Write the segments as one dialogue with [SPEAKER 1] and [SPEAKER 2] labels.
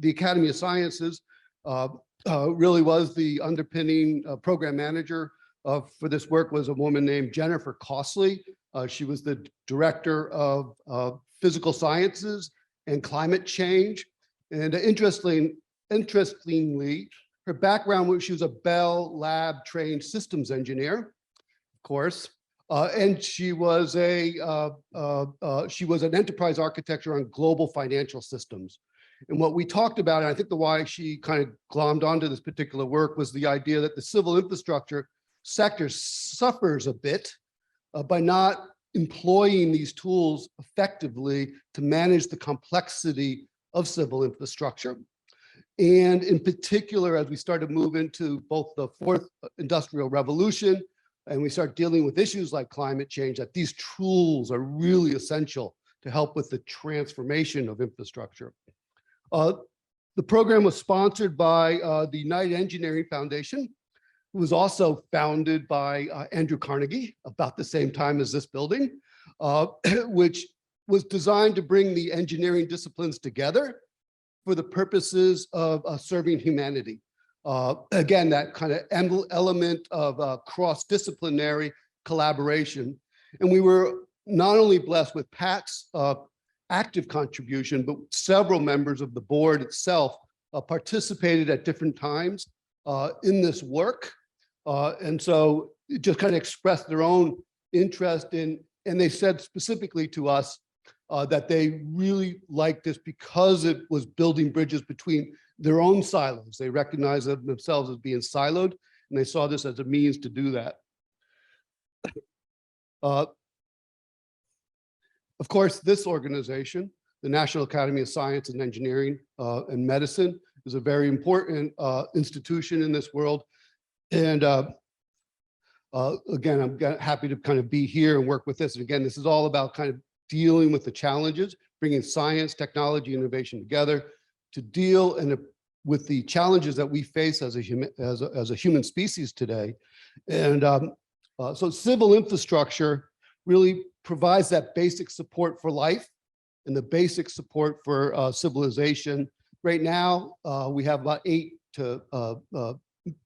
[SPEAKER 1] the Academy of Sciences really was the underpinning program manager for this work was a woman named Jennifer Costley. She was the director of physical sciences and climate change. And interestingly, her background was she was a Bell Lab trained systems engineer, of course, and she was an enterprise architecture on global financial systems. And what we talked about, and I think the why she kind of glommed onto this particular work was the idea that the civil infrastructure sector suffers a bit by not employing these tools effectively to manage the complexity of civil infrastructure. And in particular, as we start to move into both the fourth industrial revolution and we start dealing with issues like climate change, that these tools are really essential to help with the transformation of infrastructure. The program was sponsored by the United Engineering Foundation. It was also founded by Andrew Carnegie about the same time as this building, which was designed to bring the engineering disciplines together for the purposes of serving humanity. Again, that kind of element of cross-disciplinary collaboration. And we were not only blessed with Pat's active contribution, but several members of the board itself participated at different times in this work. And so it just kind of expressed their own interest in, and they said specifically to us that they really liked this because it was building bridges between their own silos. They recognized themselves as being siloed, and they saw this as a means to do that. Of course, this organization, the National Academy of Science and Engineering and Medicine, is a very important institution in this world. And again, I'm happy to kind of be here and work with this. And again, this is all about kind of dealing with the challenges, bringing science, technology, innovation together to deal with the challenges that we face as a human species today. And so civil infrastructure really provides that basic support for life and the basic support for civilization. Right now, we have about 8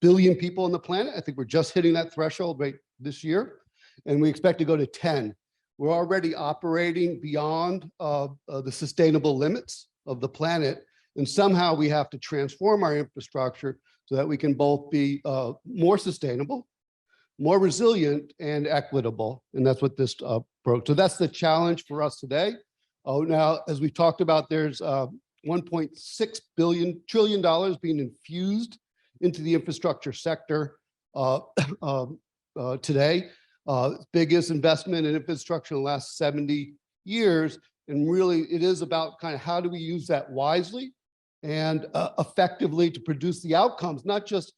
[SPEAKER 1] billion people on the planet. I think we're just hitting that threshold right this year, and we expect to go to 10. We're already operating beyond the sustainable limits of the planet, and somehow we have to transform our infrastructure so that we can both be more sustainable, more resilient, and equitable. And that's what this broke. So that's the challenge for us today. Now, as we talked about, there's $1.6 trillion being infused into the infrastructure sector today. Biggest investment in infrastructure in the last 70 years. And really, it is about kind of how do we use that wisely and effectively to produce the outcomes, not just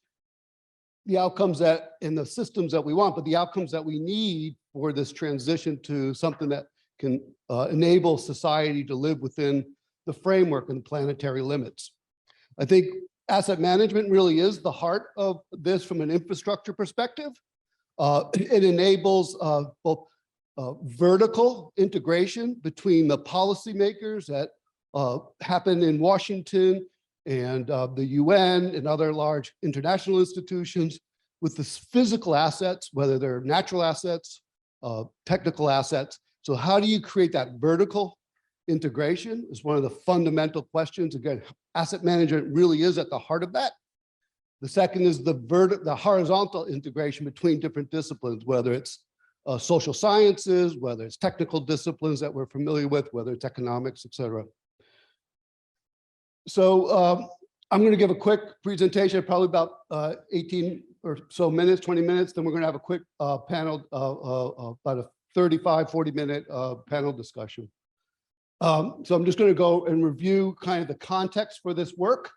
[SPEAKER 1] the outcomes that in the systems that we want, but the outcomes that we need for this transition to something that can enable society to live within the framework and the planetary limits. I think asset management really is the heart of this from an infrastructure perspective. It enables both vertical integration between the policymakers that happen in Washington and the UN and other large international institutions with the physical assets, whether they're natural assets, technical assets. So how do you create that vertical integration is one of the fundamental questions. Again, asset management really is at the heart of that. The second is the horizontal integration between different disciplines, whether it's social sciences, whether it's technical disciplines that we're familiar with, whether it's economics, et cetera. So I'm going to give a quick presentation, probably about 18 or so minutes, 20 minutes. Then we're going to have a quick panel, about a 35, 40-minute panel discussion. So I'm just going to go and review kind of the context for this work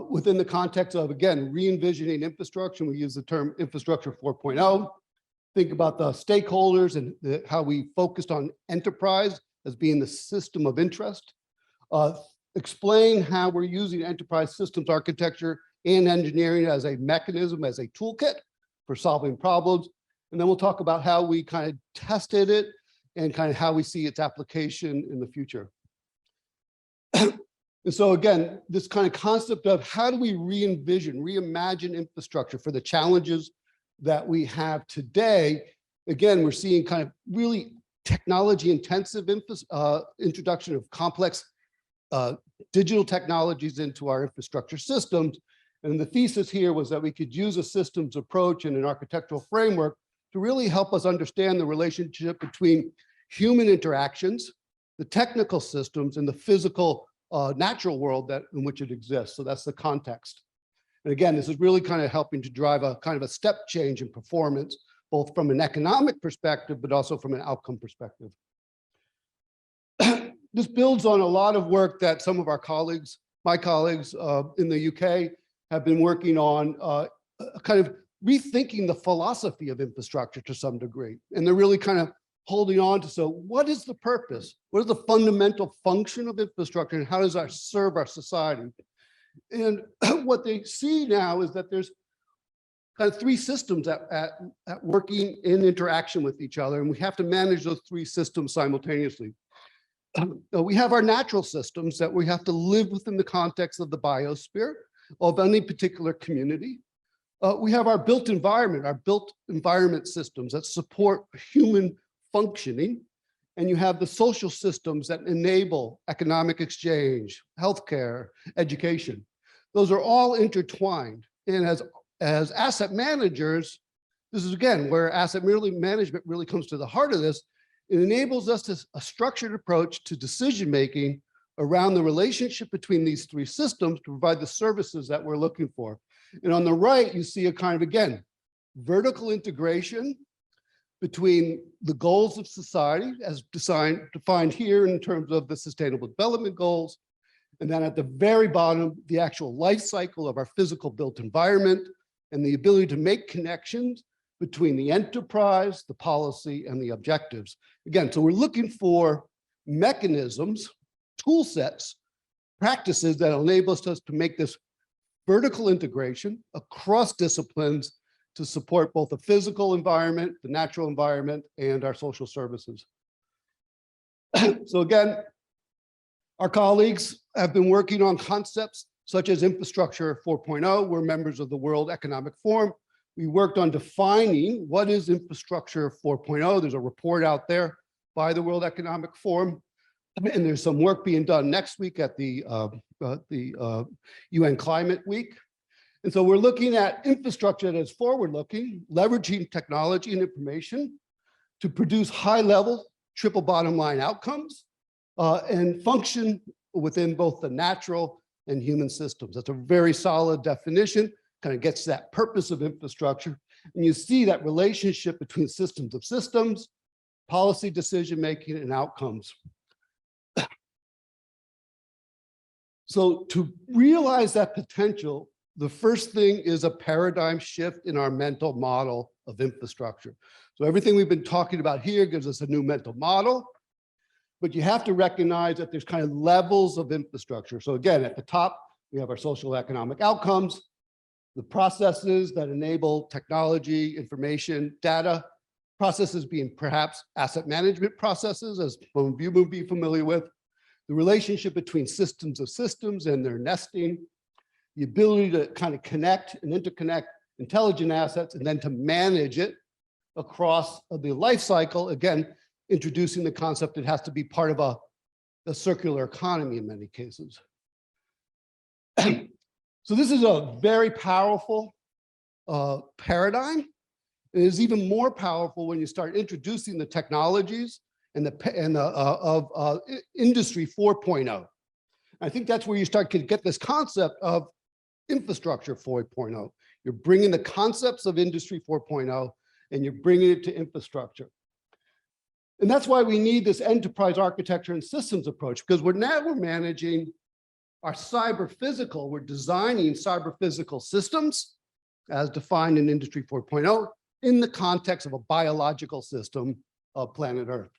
[SPEAKER 1] within the context of, again, re-envisioning infrastructure. We use the term infrastructure 4.0. Think about the stakeholders and how we focused on enterprise as being the system of interest. Explain how we're using enterprise systems architecture and engineering as a mechanism, as a toolkit for solving problems. And then we'll talk about how we kind of tested it and kind of how we see its application in the future. And so again, this kind of concept of how do we re-envision, reimagine infrastructure for the challenges that we have today. Again, we're seeing kind of really technology intensive introduction of complex digital technologies into our infrastructure systems. And the thesis here was that we could use a systems approach and an architectural framework to really help us understand the relationship between human interactions, the technical systems, and the physical natural world in which it exists. So that's the context. And again, this is really kind of helping to drive a kind of a step change in performance, both from an economic perspective, but also from an outcome perspective. This builds on a lot of work that some of our colleagues, my colleagues in the UK, have been working on kind of rethinking the philosophy of infrastructure to some degree. And they're really kind of holding on to, so what is the purpose? What is the fundamental function of infrastructure and how does that serve our society? And what they see now is that there's kind of three systems at working in interaction with each other, and we have to manage those three systems simultaneously. We have our natural systems that we have to live within the context of the biosphere of any particular community. We have our built environment systems that support human functioning. And you have the social systems that enable economic exchange, healthcare, education. Those are all intertwined. And as asset managers, this is again where asset management really comes to the heart of this. It enables us a structured approach to decision-making around the relationship between these three systems to provide the services that we're looking for. And on the right, you see a kind of, again, vertical integration between the goals of society as defined here in terms of the Sustainable Development Goals, and then at the very bottom, the actual life cycle of our physical built environment and the ability to make connections between the enterprise, the policy, and the objectives. Again, so we're looking for mechanisms, tool sets, practices that enable us to make this vertical integration across disciplines to support both the physical environment, the natural environment, and our social services. So again, our colleagues have been working on concepts such as Infrastructure 4.0. We're members of the World Economic Forum. We worked on defining what is Infrastructure 4.0. There's a report out there by the World Economic Forum. And there's some work being done next week at the UN Climate Week. And so we're looking at infrastructure that is forward-looking, leveraging technology and information to produce high-level triple bottom line outcomes and function within both the natural and human systems. That's a very solid definition, kind of gets to that purpose of infrastructure. And you see that relationship between systems of systems, policy decision-making, and outcomes. So to realize that potential, the first thing is a paradigm shift in our mental model of infrastructure. So everything we've been talking about here gives us a new mental model, but you have to recognize that there's kind of levels of infrastructure. So again, at the top, we have our social economic outcomes, the processes that enable technology, information, data, processes being perhaps asset management processes, as most of you would be familiar with, the relationship between systems of systems and their nesting, the ability to kind of connect and interconnect intelligent assets and then to manage it across the life cycle, again, introducing the concept it has to be part of a circular economy in many cases. So this is a very powerful paradigm. It is even more powerful when you start introducing the technologies and Industry 4.0. I think that's where you start to get this concept of Infrastructure 4.0. You're bringing the concepts of Industry 4.0 and you're bringing it to infrastructure. And that's why we need this enterprise architecture and systems approach, because we're managing our cyber physical, we're designing cyber physical systems as defined in Industry 4.0 in the context of a biological system of planet Earth.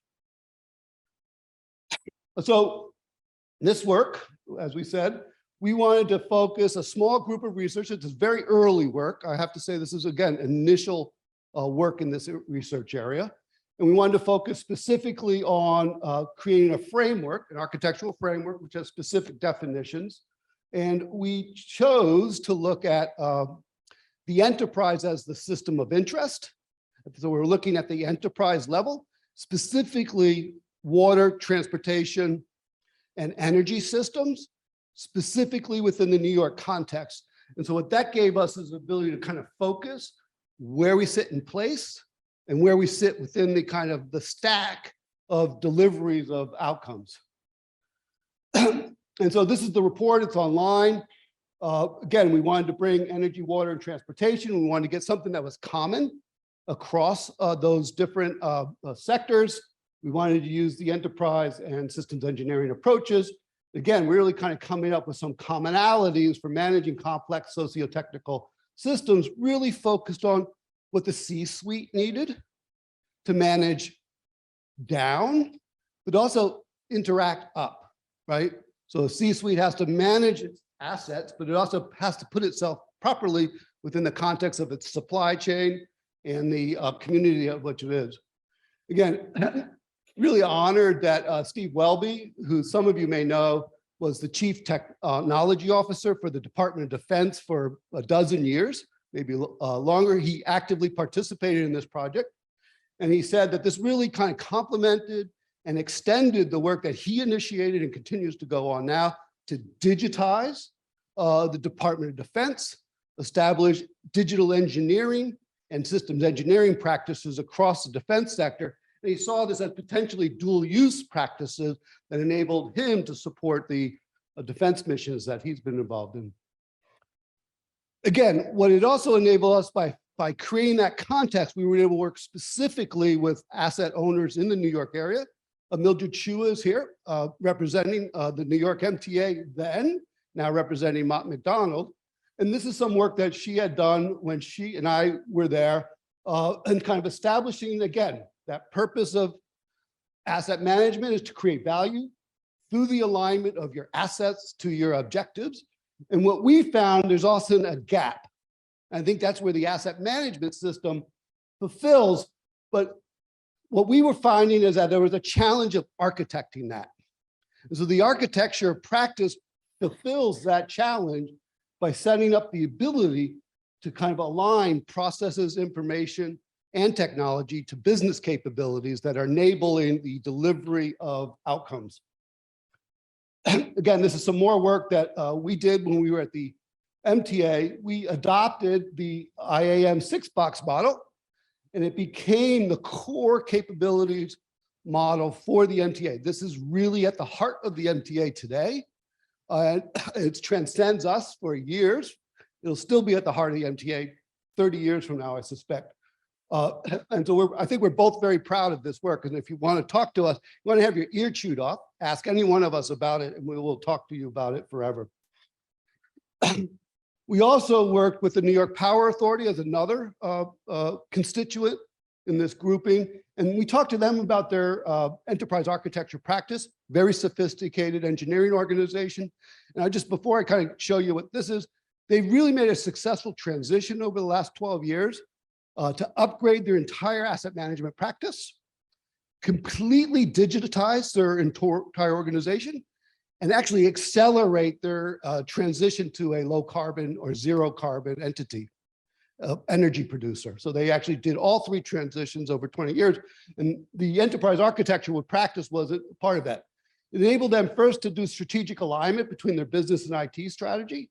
[SPEAKER 1] So this work, as we said, we wanted to focus a small group of researchers. It's very early work. I have to say this is, again, initial work in this research area. And we wanted to focus specifically on creating a framework, an architectural framework, which has specific definitions. And we chose to look at the enterprise as the system of interest. So we're looking at the enterprise level, specifically water, transportation, and energy systems, specifically within the New York context. And so what that gave us is the ability to kind of focus where we sit in place and where we sit within the kind of the stack of deliveries of outcomes. And so this is the report, it's online. Again, we wanted to bring energy, water, and transportation. We wanted to get something that was common across those different sectors. We wanted to use the enterprise and systems engineering approaches. Again, we're really kind of coming up with some commonalities for managing complex socio-technical systems, really focused on what the C-suite needed to manage down, but also interact up, right? So a C-suite has to manage its assets, but it also has to put itself properly within the context of its supply chain and the community of which it is. Again, really honored that Steve Welby, who some of you may know, was the Chief Technology Officer for the Department of Defense for a dozen years, maybe longer. He actively participated in this project. And he said that this really kind of complemented and extended the work that he initiated and continues to go on now to digitize the Department of Defense, establish digital engineering and systems engineering practices across the defense sector. And he saw this as potentially dual use practices that enabled him to support the defense missions that he's been involved in. Again, what it also enabled us by creating that context, we were able to work specifically with asset owners in the New York area. Mildred Chua is here representing the New York MTA then, now representing Mott MacDonald. And this is some work that she had done when she and I were there and kind of establishing, again, that purpose of asset management is to create value through the alignment of your assets to your objectives. And what we found, there's also a gap. I think that's where the asset management system fulfills. But what we were finding is that there was a challenge of architecting that. And so the architecture practice fulfills that challenge by setting up the ability to kind of align processes, information, and technology to business capabilities that are enabling the delivery of outcomes. Again, this is some more work that we did when we were at the MTA. We adopted the IAM 6-box model, and it became the core capabilities model for the MTA. This is really at the heart of the MTA today. It transcends us for years. It'll still be at the heart of the MTA 30 years from now, I suspect. And so I think we're both very proud of this work. And if you want to talk to us, you want to have your ear chewed off, ask any one of us about it, and we will talk to you about it forever. We also worked with the New York Power Authority as another constituent in this grouping. And we talked to them about their enterprise architecture practice, very sophisticated engineering organization. And before I kind of show you what this is, they've really made a successful transition over the last 12 years to upgrade their entire asset management practice, completely digitize their entire organization, and actually accelerate their transition to a low carbon or zero carbon entity, energy producer. So they actually did all three transitions over 20 years. And the enterprise architecture with practice was a part of that. It enabled them first to do strategic alignment between their business and IT strategy,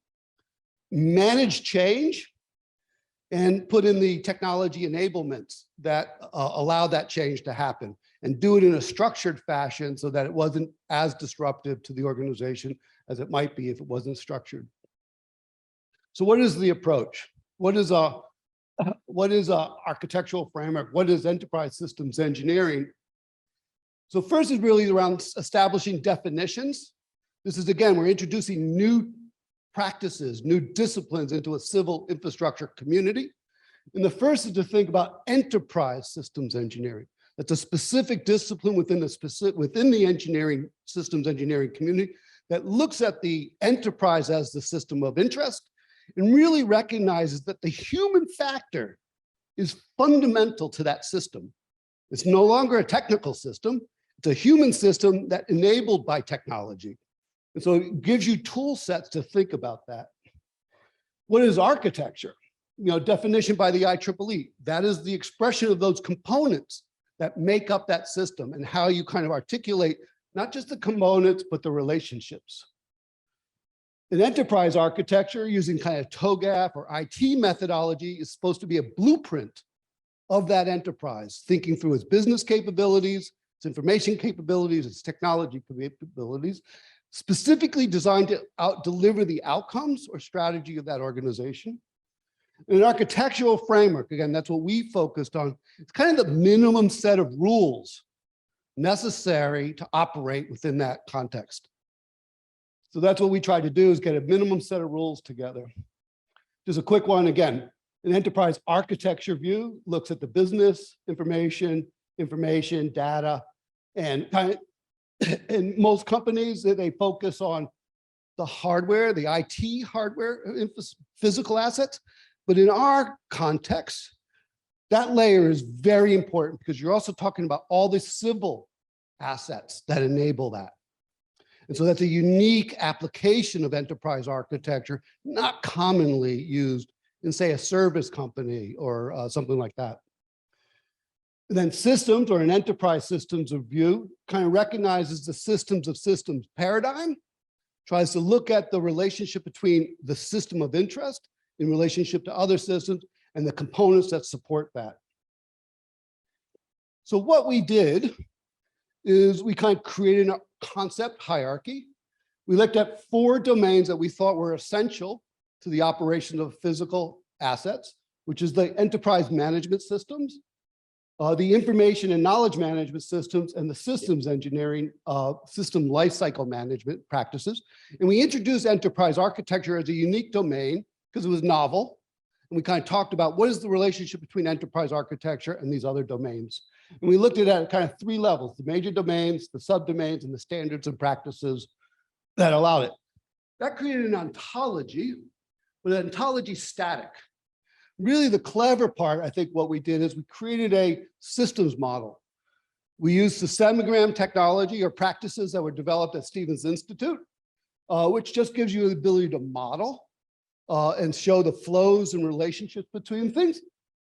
[SPEAKER 1] manage change, and put in the technology enablements that allow that change to happen, and do it in a structured fashion so that it wasn't as disruptive to the organization as it might be if it wasn't structured. So what is the approach? What is a architectural framework? What is enterprise systems engineering? So first is really around establishing definitions. This is, again, we're introducing new practices, new disciplines into a civil infrastructure community. And the first is to think about enterprise systems engineering. That's a specific discipline within the engineering systems engineering community that looks at the enterprise as the system of interest and really recognizes that the human factor is fundamental to that system. It's no longer a technical system. It's a human system that enabled by technology. And so it gives you tool sets to think about that. What is architecture? Definition by the IEEE. That is the expression of those components that make up that system and how you kind of articulate not just the components, but the relationships. In enterprise architecture, using kind of TOGAF or IT methodology is supposed to be a blueprint of that enterprise, thinking through its business capabilities, its information capabilities, its technology capabilities, specifically designed to deliver the outcomes or strategy of that organization. In an architectural framework, again, that's what we focused on. It's kind of the minimum set of rules necessary to operate within that context. So that's what we tried to do, is get a minimum set of rules together. Just a quick one again. An enterprise architecture view looks at the business, information, data, and in most companies, they focus on the hardware, the IT hardware, physical assets. But in our context, that layer is very important because you're also talking about all the civil assets that enable that. And so that's a unique application of enterprise architecture, not commonly used in, say, a service company or something like that. And then systems, or an enterprise systems review, kind of recognizes the systems of systems paradigm, tries to look at the relationship between the system of interest in relationship to other systems and the components that support that. So what we did is we kind of created a concept hierarchy. We looked at 4 domains that we thought were essential to the operation of physical assets, which is the enterprise management systems, the information and knowledge management systems, and the systems engineering, system lifecycle management practices. And we introduced enterprise architecture as a unique domain because it was novel. And we kind of talked about what is the relationship between enterprise architecture and these other domains. And we looked at it at kind of 3 levels: the major domains, the subdomains, and the standards and practices that allowed it. That created an ontology, but an ontology static. Really the clever part, I think what we did is we created a systems model. We used the semagram technology or practices that were developed at Stevens Institute, which just gives you the ability to model and show the flows and relationships between things.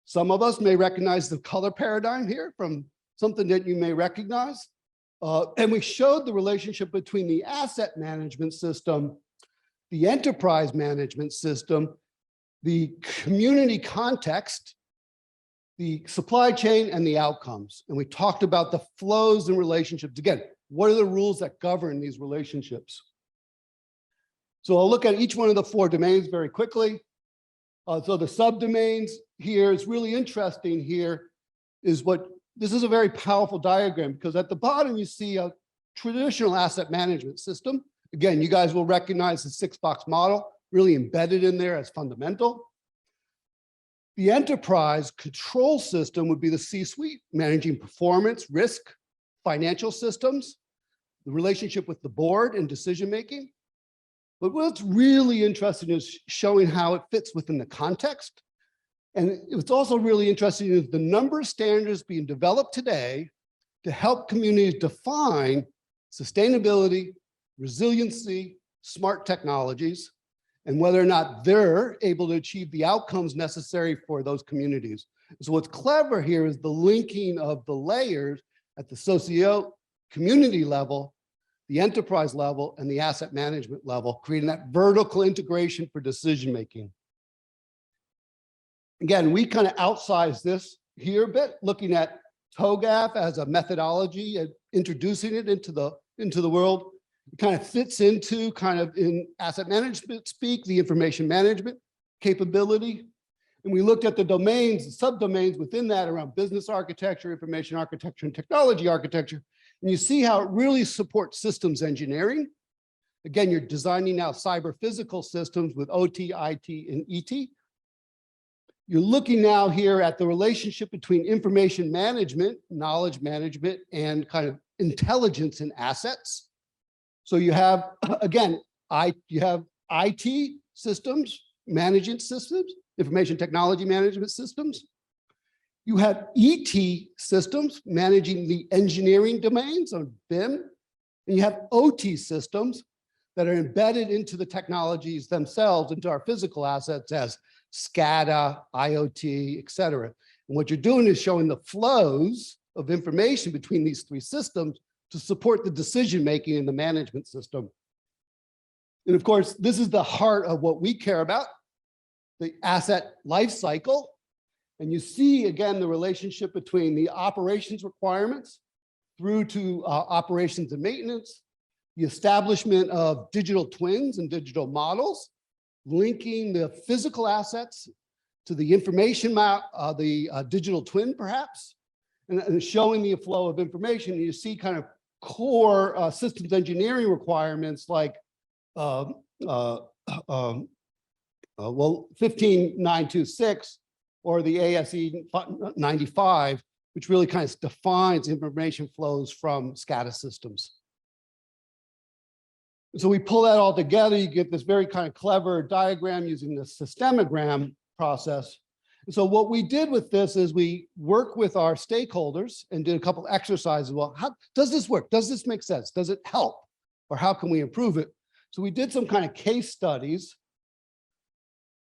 [SPEAKER 1] Some of us may recognize the color paradigm here from something that you may recognize. And we showed the relationship between the asset management system, the enterprise management system, the community context, the supply chain, and the outcomes. And we talked about the flows and relationships. Again, what are the rules that govern these relationships? So I'll look at each one of the 4 domains very quickly. So the subdomains here is really interesting here is this is a very powerful diagram, because at the bottom you see a traditional asset management system. Again, you guys will recognize the 6-box model really embedded in there as fundamental. The enterprise control system would be the C-suite, managing performance, risk, financial systems, the relationship with the board and decision-making. But what's really interesting is showing how it fits within the context. And it's also really interesting is the number of standards being developed today to help communities define sustainability, resiliency, smart technologies, and whether or not they're able to achieve the outcomes necessary for those communities. So what's clever here is the linking of the layers at the socio-community level, the enterprise level, and the asset management level, creating that vertical integration for decision-making. Again, we kind of outsized this here a bit, looking at TOGAF as a methodology and introducing it into the world. It kind of fits into kind of in asset management speak, the information management capability. And we looked at the domains, the subdomains within that around business architecture, information architecture, and technology architecture. And you see how it really supports systems engineering. Again, you're designing now cyber physical systems with OT, IT, and ET. You're looking now here at the relationship between information management, knowledge management, and kind of intelligence and assets. So you have, again, you have IT systems, management systems, information technology management systems. You have ET systems managing the engineering domains on BIM, and you have OT systems that are embedded into the technologies themselves, into our physical assets as SCADA, IoT, et cetera. And what you're doing is showing the flows of information between these three systems to support the decision-making in the management system. And of course, this is the heart of what we care about, the asset life cycle. And you see, again, the relationship between the operations requirements through to operations and maintenance, the establishment of digital twins and digital models, linking the physical assets to the information map, the digital twin perhaps, and showing the flow of information. And you see kind of core systems engineering requirements like, well, 15926 or the ASE 95, which really kind of defines information flows from SCADA systems. So we pull that all together, you get this very kind of clever diagram using the systemogram process. And so what we did with this is we work with our stakeholders and did a couple exercises. Well, how does this work? Does this make sense? Does it help? Or how can we improve it? So we did some kind of case studies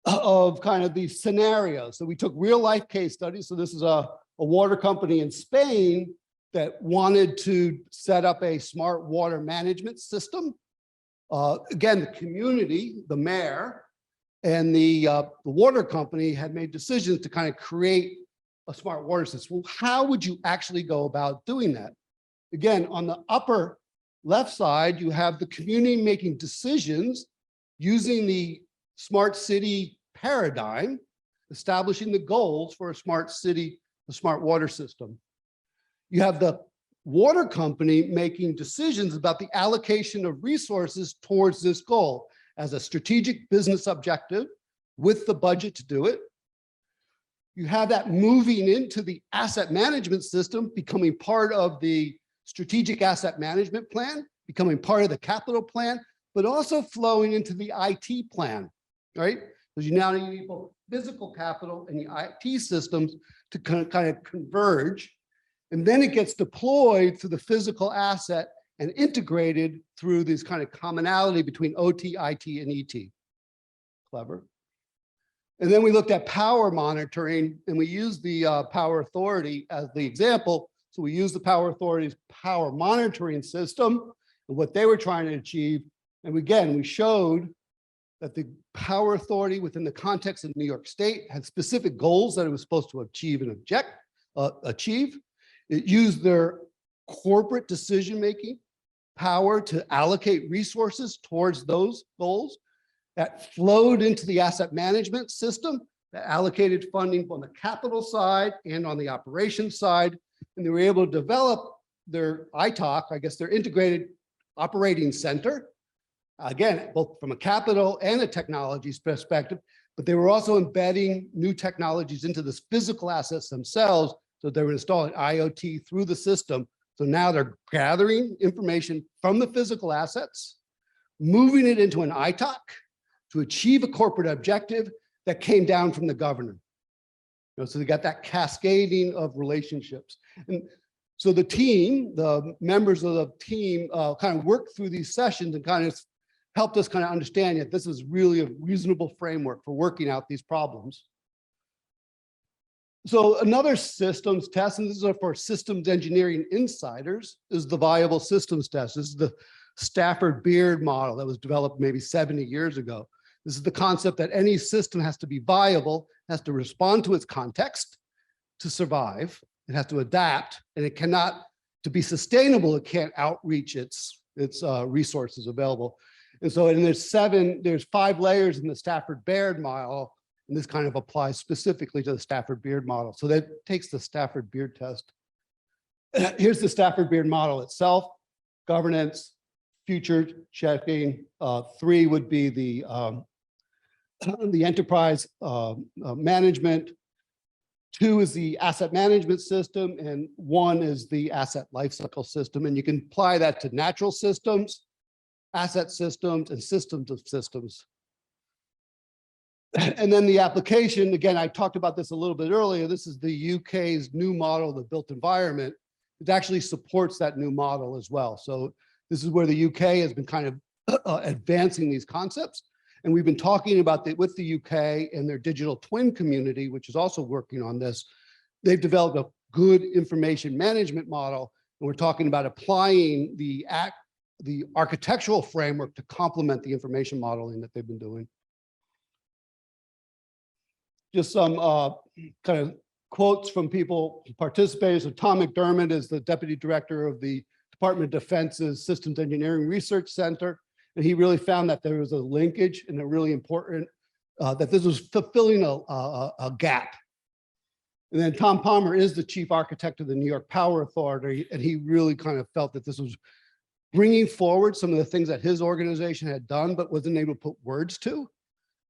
[SPEAKER 1] of kind of these scenarios. So we took real life case studies. So this is a water company in Spain that wanted to set up a smart water management system. Again, the community, the mayor, and the water company had made decisions to kind of create a smart water system. Well, how would you actually go about doing that? Again, on the upper left side, you have the community making decisions using the smart city paradigm, establishing the goals for a smart city, a smart water system. You have the water company making decisions about the allocation of resources towards this goal as a strategic business objective with the budget to do it. You have that moving into the asset management system, becoming part of the strategic asset management plan, becoming part of the capital plan, but also flowing into the IT plan, right? Because you now need both physical capital and the IT systems to kind of converge. And then it gets deployed through the physical asset and integrated through this kind of commonality between OT, IT, and ET. Clever. And then we looked at power monitoring, and we used the Power Authority as the example. So we used the Power Authority's power monitoring system and what they were trying to achieve. And again, we showed that the Power Authority within the context of New York State had specific goals that it was supposed to achieve and achieve. It used their corporate decision-making power to allocate resources towards those goals that flowed into the asset management system that allocated funding on the capital side and on the operations side. And they were able to develop their ITOC, I guess their integrated operating center, again, both from a capital and a technologies perspective, but they were also embedding new technologies into the physical assets themselves. So they were installing IoT through the system. So now they're gathering information from the physical assets, moving it into an ITOC to achieve a corporate objective that came down from the governor. So they got that cascading of relationships. And so the team, the members of the team kind of worked through these sessions and kind of helped us kind of understand that this is really a reasonable framework for working out these problems. So another systems test, and this is for systems engineering insiders, is the viable systems test. This is the Stafford Beard model that was developed maybe 70 years ago. This is the concept that any system has to be viable, has to respond to its context to survive. It has to adapt, and it cannot, to be sustainable, it can't outreach its resources available. And so, and there's 5 layers in the Stafford Beard model. And this kind of applies specifically to the Stafford Beard model. So that takes the Stafford Beard test. Here's the Stafford Beard model itself: governance, future checking. 3 would be the enterprise management. 2 is the asset management system, and 1 is the asset lifecycle system. And you can apply that to natural systems, asset systems, and systems of systems. And then the application, again, I talked about this a little bit earlier. This is the UK's new model, the built environment. It actually supports that new model as well. So this is where the UK has been kind of advancing these concepts. And we've been talking about with the UK and their digital twin community, which is also working on this. They've developed a good information management model. And we're talking about applying the architectural framework to complement the information modeling that they've been doing. Just some kind of quotes from people participating. So Tom McDermott is the deputy director of the Department of Defense's Systems Engineering Research Center. And he really found that there was a linkage and a really important, that this was fulfilling a gap. And then Tom Palmer is the chief architect of the New York Power Authority. And he really kind of felt that this was bringing forward some of the things that his organization had done, but wasn't able to put words to,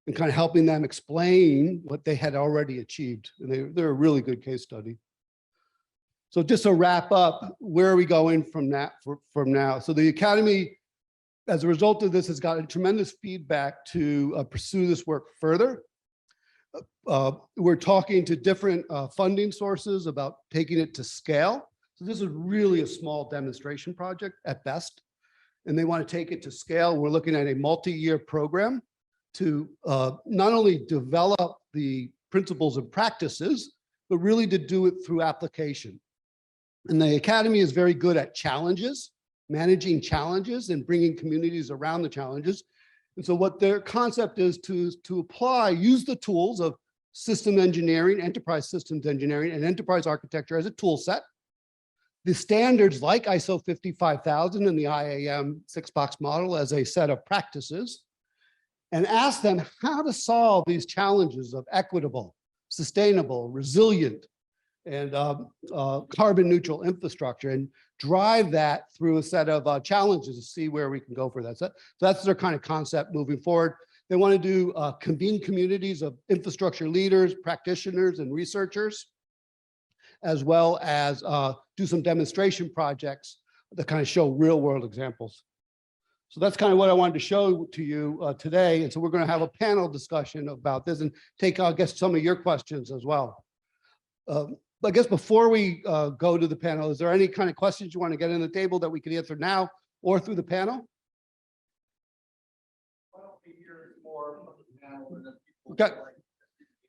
[SPEAKER 1] and kind of helping them explain what they had already achieved. And they're a really good case study. So just to wrap up, where are we going from now? So the Academy, as a result of this, has gotten tremendous feedback to pursue this work further. We're talking to different funding sources about taking it to scale. So this is really a small demonstration project at best, and they want to take it to scale. We're looking at a multi-year program to not only develop the principles and practices, but really to do it through application. And the Academy is very good at challenges, managing challenges and bringing communities around the challenges. And so what their concept is to use the tools of system engineering, enterprise systems engineering, and enterprise architecture as a tool set. The standards like ISO 55000 and the IAM 6-box model as a set of practices, and ask them how to solve these challenges of equitable, sustainable, resilient, and carbon neutral infrastructure, and drive that through a set of challenges to see where we can go for that. So that's their kind of concept moving forward. They want to do convene communities of infrastructure leaders, practitioners, and researchers, as well as do some demonstration projects that kind of show real world examples. So that's kind of what I wanted to show to you today. And so we're going to have a panel discussion about this and take, I guess, some of your questions as well. I guess before we go to the panel, is there any kind of questions you want to get on the table that we can answer now or through the panel? Okay.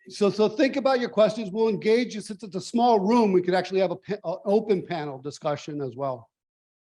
[SPEAKER 1] So think about your questions. We'll engage you. Since it's a small room, we could actually have an open panel discussion as well.